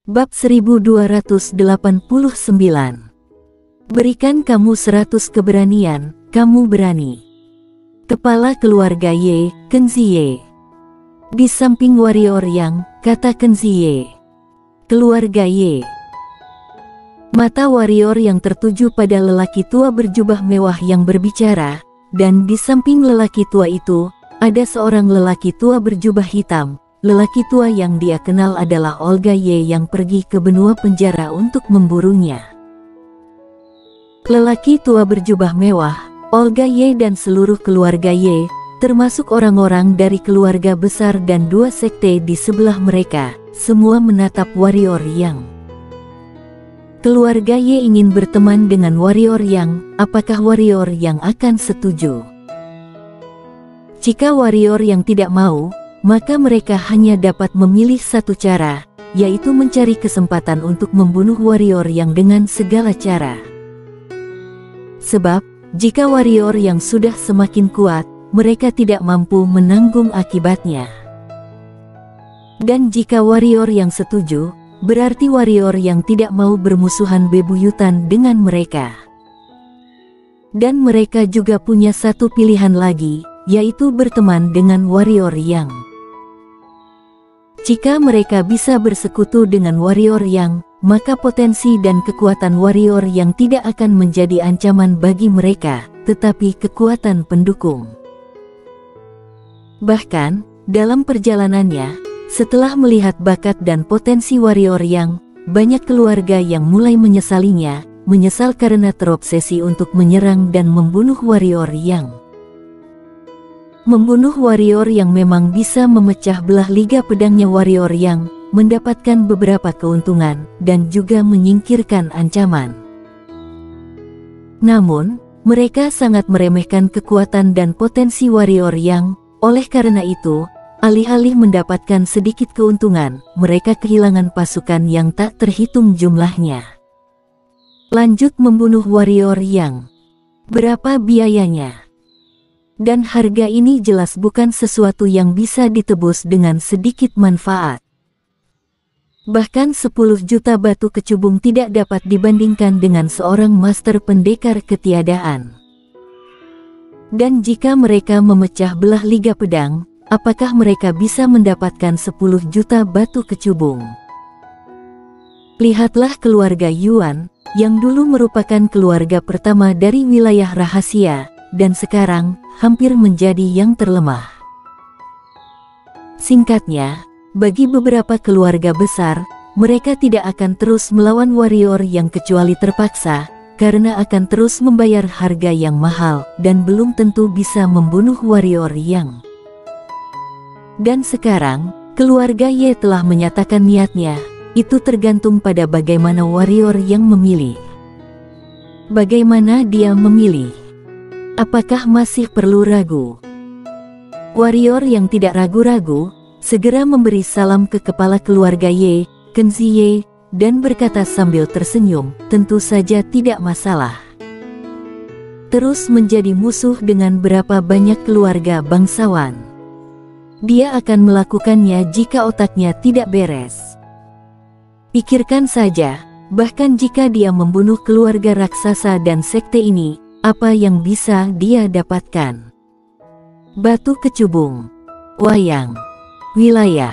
Bab 1289. Berikan kamu 100 keberanian, kamu berani. Kepala keluarga Ye, Kenzie. Di samping warrior Yang, kata Kenzie. Keluarga Ye. Mata warrior yang tertuju pada lelaki tua berjubah mewah yang berbicara, dan di samping lelaki tua itu, ada seorang lelaki tua berjubah hitam. Lelaki tua yang dia kenal adalah Olga Ye yang pergi ke benua penjara untuk memburunya. Lelaki tua berjubah mewah, Olga Ye dan seluruh keluarga Ye, termasuk orang-orang dari keluarga besar dan 2 sekte di sebelah mereka, semua menatap warrior Yang. Keluarga Ye ingin berteman dengan warrior Yang, apakah warrior Yang akan setuju? Jika warrior Yang tidak mau, maka mereka hanya dapat memilih satu cara, yaitu mencari kesempatan untuk membunuh warrior Yang dengan segala cara. Sebab, jika warrior Yang sudah semakin kuat, mereka tidak mampu menanggung akibatnya. Dan jika warrior Yang setuju, berarti warrior Yang tidak mau bermusuhan bebuyutan dengan mereka. Dan mereka juga punya satu pilihan lagi, yaitu berteman dengan warrior Yang. Jika mereka bisa bersekutu dengan warrior Yang, maka potensi dan kekuatan warrior Yang tidak akan menjadi ancaman bagi mereka, tetapi kekuatan pendukung. Bahkan, dalam perjalanannya, setelah melihat bakat dan potensi warrior Yang, banyak keluarga yang mulai menyesalinya, menyesal karena terobsesi untuk menyerang dan membunuh warrior Yang. Membunuh warrior Yang memang bisa memecah belah liga pedangnya warrior Yang, mendapatkan beberapa keuntungan, dan juga menyingkirkan ancaman. Namun, mereka sangat meremehkan kekuatan dan potensi warrior Yang, oleh karena itu, alih-alih mendapatkan sedikit keuntungan, mereka kehilangan pasukan yang tak terhitung jumlahnya. Lanjut membunuh warrior Yang. Berapa biayanya? Dan harga ini jelas bukan sesuatu yang bisa ditebus dengan sedikit manfaat. Bahkan 10 juta batu kecubung tidak dapat dibandingkan dengan seorang master pendekar ketiadaan. Dan jika mereka memecah belah liga pedang, apakah mereka bisa mendapatkan 10 juta batu kecubung? Lihatlah keluarga Yuan, yang dulu merupakan keluarga pertama dari wilayah rahasia, dan sekarang hampir menjadi yang terlemah. Singkatnya, bagi beberapa keluarga besar, mereka tidak akan terus melawan warrior Yang kecuali terpaksa, karena akan terus membayar harga yang mahal, dan belum tentu bisa membunuh warrior Yang. Dan sekarang, keluarga Ye telah menyatakan niatnya, itu tergantung pada bagaimana warrior Yang memilih. Bagaimana dia memilih? Apakah masih perlu ragu? Warrior Yang tidak ragu-ragu, segera memberi salam ke kepala keluarga Ye, Kenzie, dan berkata sambil tersenyum, tentu saja tidak masalah. Terus menjadi musuh dengan berapa banyak keluarga bangsawan. Dia akan melakukannya jika otaknya tidak beres. Pikirkan saja, bahkan jika dia membunuh keluarga raksasa dan sekte ini, apa yang bisa dia dapatkan? Batu kecubung, wayang, wilayah.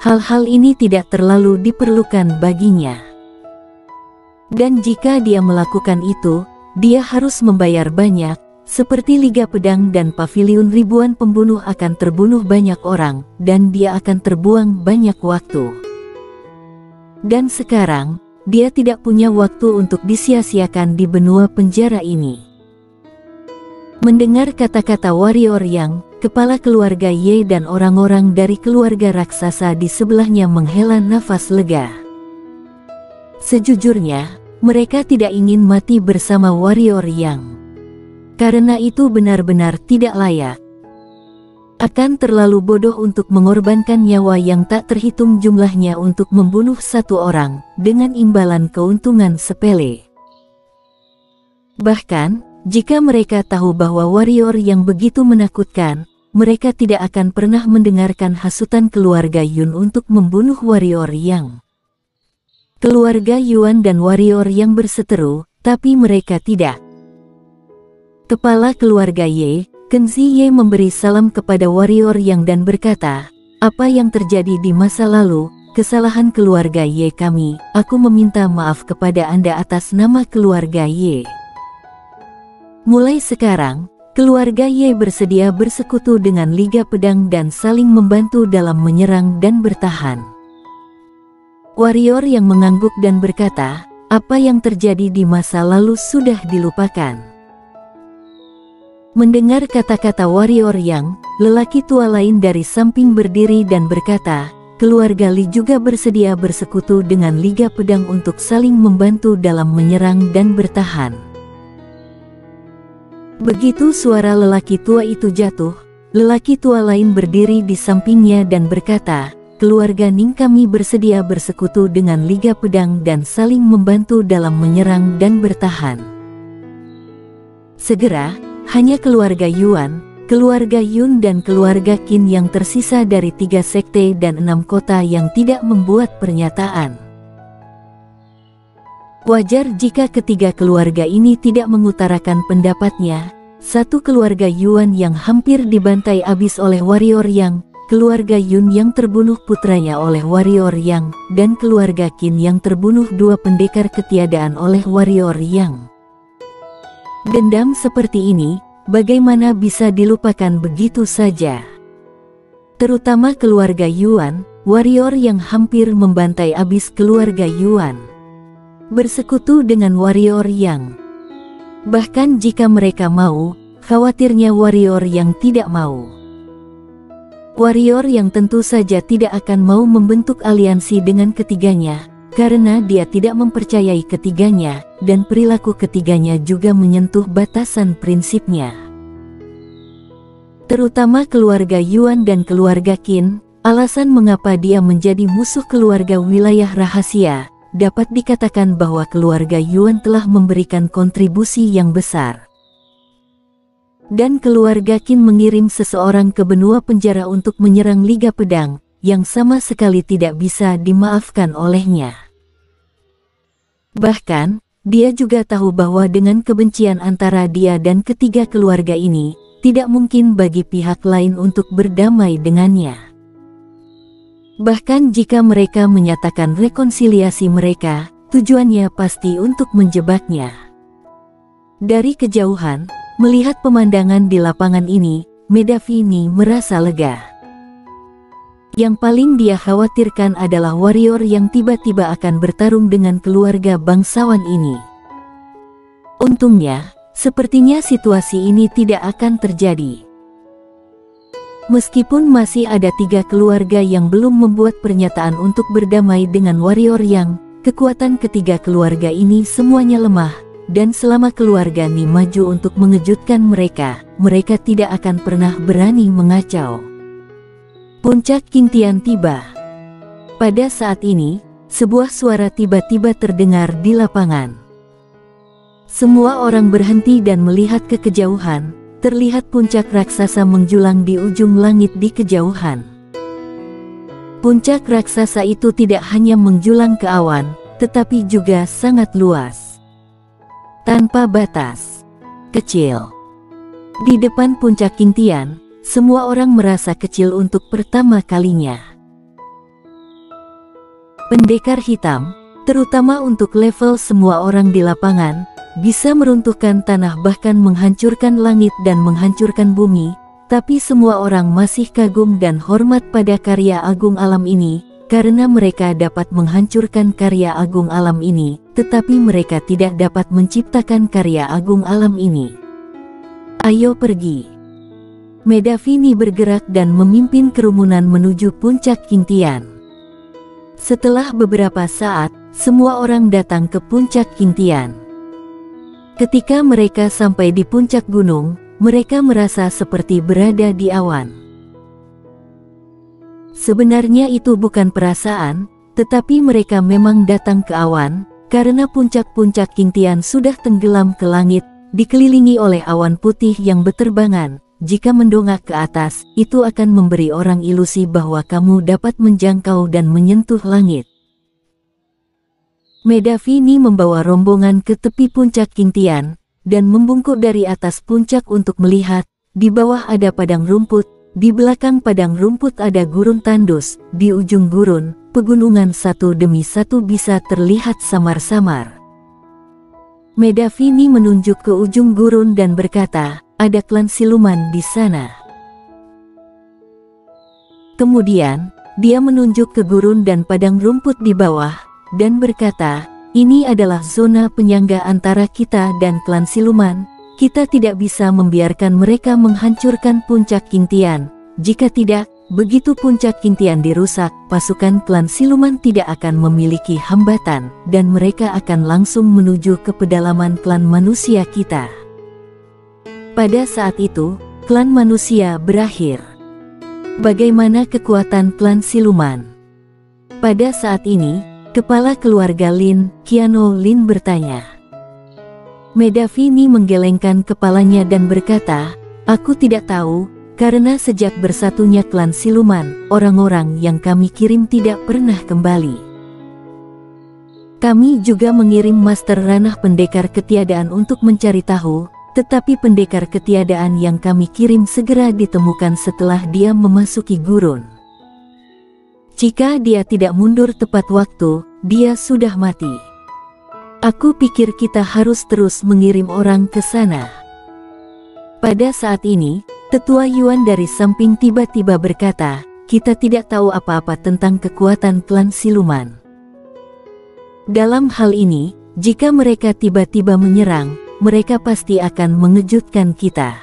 Hal-hal ini tidak terlalu diperlukan baginya. Dan jika dia melakukan itu, dia harus membayar banyak, seperti liga pedang dan paviliun ribuan pembunuh akan terbunuh banyak orang, dan dia akan terbuang banyak waktu. Dan sekarang, dia tidak punya waktu untuk disia-siakan di benua penjara ini. Mendengar kata-kata warrior Yang, kepala keluarga Ye dan orang-orang dari keluarga raksasa di sebelahnya menghela nafas lega. Sejujurnya, mereka tidak ingin mati bersama warrior Yang. Karena itu benar-benar tidak layak. Akan terlalu bodoh untuk mengorbankan nyawa yang tak terhitung jumlahnya untuk membunuh satu orang, dengan imbalan keuntungan sepele. Bahkan, jika mereka tahu bahwa warrior Yang begitu menakutkan, mereka tidak akan pernah mendengarkan hasutan keluarga Yun untuk membunuh warrior Yang. keluarga Yuan dan warrior yang berseteru, tapi mereka tidak. Kepala keluarga Ye, Kenziye memberi salam kepada warrior yang dan berkata, "Apa yang terjadi di masa lalu, kesalahan keluarga Ye kami, aku meminta maaf kepada Anda atas nama keluarga Ye. Mulai sekarang, keluarga Ye bersedia bersekutu dengan Liga Pedang dan saling membantu dalam menyerang dan bertahan." Warrior yang mengangguk dan berkata, "Apa yang terjadi di masa lalu sudah dilupakan." Mendengar kata-kata warrior yang, lelaki tua lain dari samping berdiri dan berkata, "Keluarga Li juga bersedia bersekutu dengan Liga Pedang untuk saling membantu dalam menyerang dan bertahan." Begitu suara lelaki tua itu jatuh, lelaki tua lain berdiri di sampingnya dan berkata, "Keluarga Ning kami bersedia bersekutu dengan Liga Pedang dan saling membantu dalam menyerang dan bertahan." Segera, hanya keluarga Yuan, keluarga Yun dan keluarga Qin yang tersisa dari 3 sekte dan 6 kota yang tidak membuat pernyataan. Wajar jika ketiga keluarga ini tidak mengutarakan pendapatnya. Satu keluarga Yuan yang hampir dibantai habis oleh warrior yang, keluarga Yun yang terbunuh putranya oleh warrior yang, dan keluarga Qin yang terbunuh 2 pendekar ketiadaan oleh warrior yang. Dendam seperti ini, bagaimana bisa dilupakan begitu saja? Terutama keluarga Yuan, warrior yang hampir membantai habis keluarga Yuan. Bersekutu dengan warrior yang. Bahkan jika mereka mau, khawatirnya warrior yang tidak mau. Warrior yang tentu saja tidak akan mau membentuk aliansi dengan ketiganya, karena dia tidak mempercayai ketiganya, dan perilaku ketiganya juga menyentuh batasan prinsipnya. Terutama keluarga Yuan dan keluarga Qin, alasan mengapa dia menjadi musuh keluarga wilayah rahasia, dapat dikatakan bahwa keluarga Yuan telah memberikan kontribusi yang besar. Dan keluarga Qin mengirim seseorang ke benua penjara untuk menyerang Liga Pedang, yang sama sekali tidak bisa dimaafkan olehnya. Bahkan, dia juga tahu bahwa dengan kebencian antara dia dan ketiga keluarga ini, tidak mungkin bagi pihak lain untuk berdamai dengannya. Bahkan jika mereka menyatakan rekonsiliasi mereka, tujuannya pasti untuk menjebaknya. Dari kejauhan, melihat pemandangan di lapangan ini, Medavini merasa lega. Yang paling dia khawatirkan adalah warrior yang tiba-tiba akan bertarung dengan keluarga bangsawan ini. Untungnya, sepertinya situasi ini tidak akan terjadi. Meskipun masih ada 3 keluarga yang belum membuat pernyataan untuk berdamai dengan warrior yang, kekuatan ketiga keluarga ini semuanya lemah. Dan selama keluarga Ni maju untuk mengejutkan mereka, mereka tidak akan pernah berani mengacau. Puncak Qingtian tiba. Pada saat ini, sebuah suara tiba-tiba terdengar di lapangan. Semua orang berhenti dan melihat ke kejauhan, terlihat puncak raksasa menjulang di ujung langit di kejauhan. Puncak raksasa itu tidak hanya menjulang ke awan, tetapi juga sangat luas. Tanpa batas. Kecil. Di depan puncak Qingtian, semua orang merasa kecil untuk pertama kalinya. Pendekar hitam, terutama untuk level semua orang di lapangan, bisa meruntuhkan tanah bahkan menghancurkan langit dan menghancurkan bumi, tapi semua orang masih kagum dan hormat pada karya agung alam ini, karena mereka dapat menghancurkan karya agung alam ini, tetapi mereka tidak dapat menciptakan karya agung alam ini. Ayo pergi. Medavini bergerak dan memimpin kerumunan menuju puncak Qingtian. Setelah beberapa saat, semua orang datang ke puncak Qingtian. Ketika mereka sampai di puncak gunung, mereka merasa seperti berada di awan. Sebenarnya itu bukan perasaan, tetapi mereka memang datang ke awan, karena puncak-puncak Qingtian sudah tenggelam ke langit, dikelilingi oleh awan putih yang berterbangan. Jika mendongak ke atas, itu akan memberi orang ilusi bahwa kamu dapat menjangkau dan menyentuh langit. Medavini membawa rombongan ke tepi puncak Qingtian, dan membungkuk dari atas puncak untuk melihat. Di bawah ada padang rumput, di belakang padang rumput ada gurun tandus, di ujung gurun, pegunungan satu demi satu bisa terlihat samar-samar. Medavini menunjuk ke ujung gurun dan berkata, ada klan siluman di sana. Kemudian, dia menunjuk ke gurun dan padang rumput di bawah, dan berkata, ini adalah zona penyangga antara kita dan klan siluman. Kita tidak bisa membiarkan mereka menghancurkan puncak Qingtian. Jika tidak, begitu puncak Qingtian dirusak, pasukan klan siluman tidak akan memiliki hambatan, dan mereka akan langsung menuju ke pedalaman klan manusia kita. Pada saat itu, klan manusia berakhir. Bagaimana kekuatan klan siluman? Pada saat ini, kepala keluarga Lin, Qiano Lin bertanya. Medavini menggelengkan kepalanya dan berkata, aku tidak tahu, karena sejak bersatunya klan siluman, orang-orang yang kami kirim tidak pernah kembali. Kami juga mengirim Master Ranah Pendekar Ketiadaan untuk mencari tahu, tetapi pendekar ketiadaan yang kami kirim segera ditemukan setelah dia memasuki gurun. Jika dia tidak mundur tepat waktu, dia sudah mati. Aku pikir kita harus terus mengirim orang ke sana. Pada saat ini, Tetua Yuan dari samping tiba-tiba berkata, kita tidak tahu apa-apa tentang kekuatan klan siluman. Dalam hal ini, jika mereka tiba-tiba menyerang, mereka pasti akan mengejutkan kita.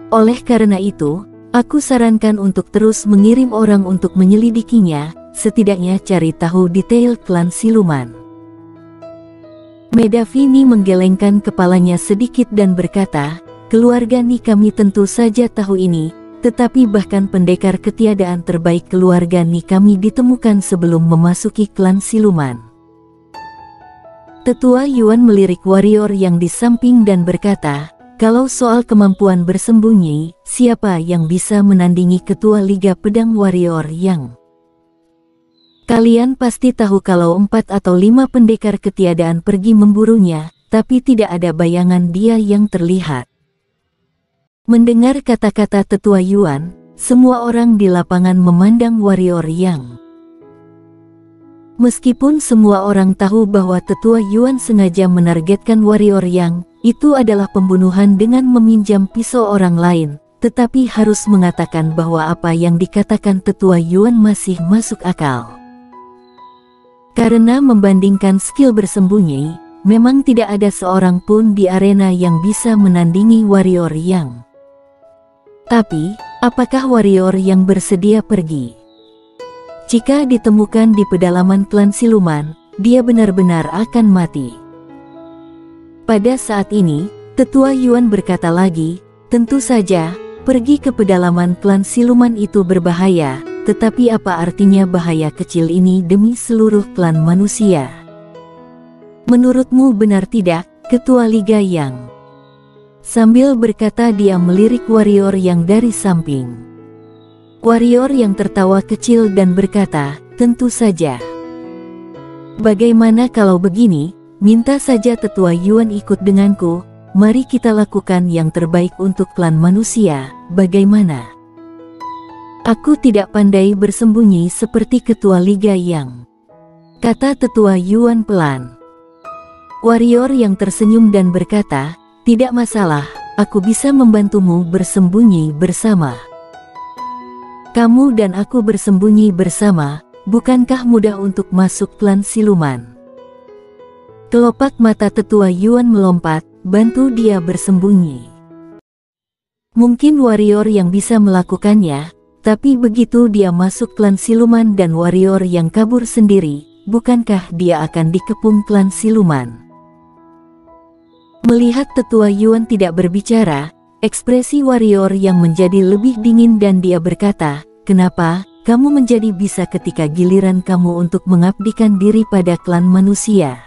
Oleh karena itu, aku sarankan untuk terus mengirim orang untuk menyelidikinya, setidaknya cari tahu detail klan siluman. Medavini menggelengkan kepalanya sedikit dan berkata, keluarga Ni kami tentu saja tahu ini, tetapi bahkan pendekar ketiadaan terbaik keluarga Ni kami ditemukan sebelum memasuki klan siluman. Tetua Yuan melirik warrior yang di samping dan berkata, kalau soal kemampuan bersembunyi, siapa yang bisa menandingi ketua Liga Pedang Warrior yang... Kalian pasti tahu kalau 4 atau 5 pendekar ketiadaan pergi memburunya, tapi tidak ada bayangan dia yang terlihat. Mendengar kata-kata Tetua Yuan, semua orang di lapangan memandang warrior yang... Meskipun semua orang tahu bahwa Tetua Yuan sengaja menargetkan warrior yang, itu adalah pembunuhan dengan meminjam pisau orang lain, tetapi harus mengatakan bahwa apa yang dikatakan Tetua Yuan masih masuk akal. Karena membandingkan skill bersembunyi, memang tidak ada seorang pun di arena yang bisa menandingi warrior yang. Tapi, apakah warrior yang bersedia pergi? Jika ditemukan di pedalaman klan siluman, dia benar-benar akan mati. Pada saat ini, Tetua Yuan berkata lagi, tentu saja, pergi ke pedalaman klan siluman itu berbahaya. Tetapi apa artinya bahaya kecil ini demi seluruh klan manusia? Menurutmu benar tidak, Ketua Liga Yang? Sambil berkata dia melirik warrior yang dari samping. Warrior yang tertawa kecil dan berkata, tentu saja. Bagaimana kalau begini, minta saja Tetua Yuan ikut denganku, mari kita lakukan yang terbaik untuk klan manusia, bagaimana? Aku tidak pandai bersembunyi seperti Ketua Liga Yang, kata Tetua Yuan pelan. Warrior yang tersenyum dan berkata, tidak masalah, aku bisa membantumu bersembunyi bersama. Kamu dan aku bersembunyi bersama, bukankah mudah untuk masuk klan siluman? Kelopak mata Tetua Yuan melompat, bantu dia bersembunyi. Mungkin warrior yang bisa melakukannya, tapi begitu dia masuk klan siluman dan warrior yang kabur sendiri, bukankah dia akan dikepung klan siluman? Melihat Tetua Yuan tidak berbicara, ekspresi warrior yang menjadi lebih dingin dan dia berkata, kenapa kamu menjadi bisa ketika giliran kamu untuk mengabdikan diri pada klan manusia?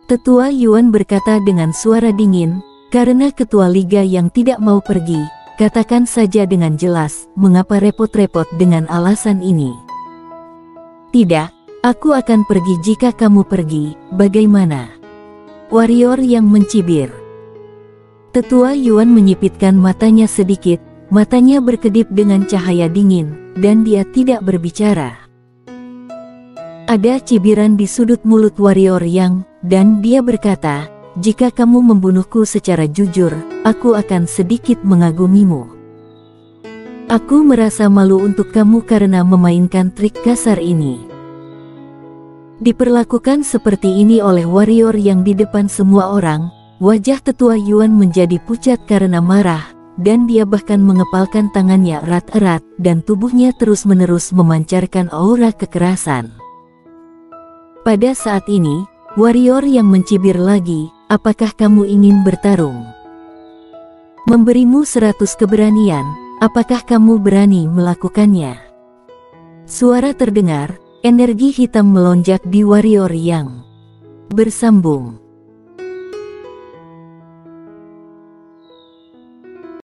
Tetua Yuan berkata dengan suara dingin, karena Ketua Liga yang tidak mau pergi. Katakan saja dengan jelas, mengapa repot-repot dengan alasan ini? Tidak, Aku akan pergi jika kamu pergi, bagaimana? Warrior yang mencibir. Tetua Yuan menyipitkan matanya sedikit, matanya berkedip dengan cahaya dingin, dan dia tidak berbicara. Ada cibiran di sudut mulut Warrior Yang, dan dia berkata, jika kamu membunuhku secara jujur, aku akan sedikit mengagumimu. Aku merasa malu untuk kamu karena memainkan trik kasar ini. Diperlakukan seperti ini oleh Warrior Yang di depan semua orang, wajah Tetua Yuan menjadi pucat karena marah, dan dia bahkan mengepalkan tangannya erat-erat, dan tubuhnya terus-menerus memancarkan aura kekerasan. Pada saat ini, Warrior Yang mencibir lagi, apakah kamu ingin bertarung? Memberimu 100 keberanian, apakah kamu berani melakukannya? Suara terdengar. Energi hitam melonjak di Warrior Yang. Bersambung.